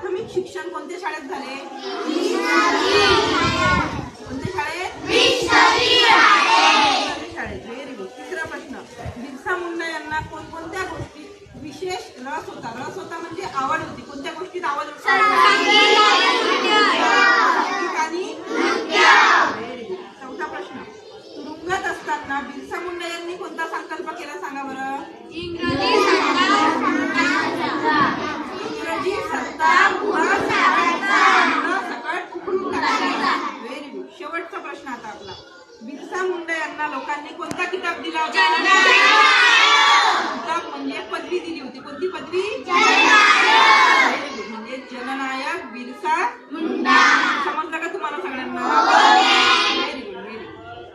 प्राथमिक शिक्षण कोणत्या शाळेत झाले? कोणत्या शाळेत? शाळेत. Very good. तिसरा प्रश्न, बिरसा मुंडा यांना कोणकोणत्या गोष्टी विशेष रस होता? रस होता म्हणजे आवड होती. कोणत्या गोष्टीत आवड होती? Very good. चौथा प्रश्न, तुरुंगात असताना बिरसा मुंडा यांनी कोणता संकल्प केला सांगा बरं? इंग्रजी सत्ता सकट उखडून टाकायचा. Very good. शेवटचा प्रश्न आता आपला, बिरसा मुंडा यांना लोकांनी कोणता किताब दिला होता? किताब म्हणजे पदवी दिली होती. कोणती पदवी? म्हणजे जननायक बिरसा मुंडा. समजलं का तुम्हाला सगळ्यांना?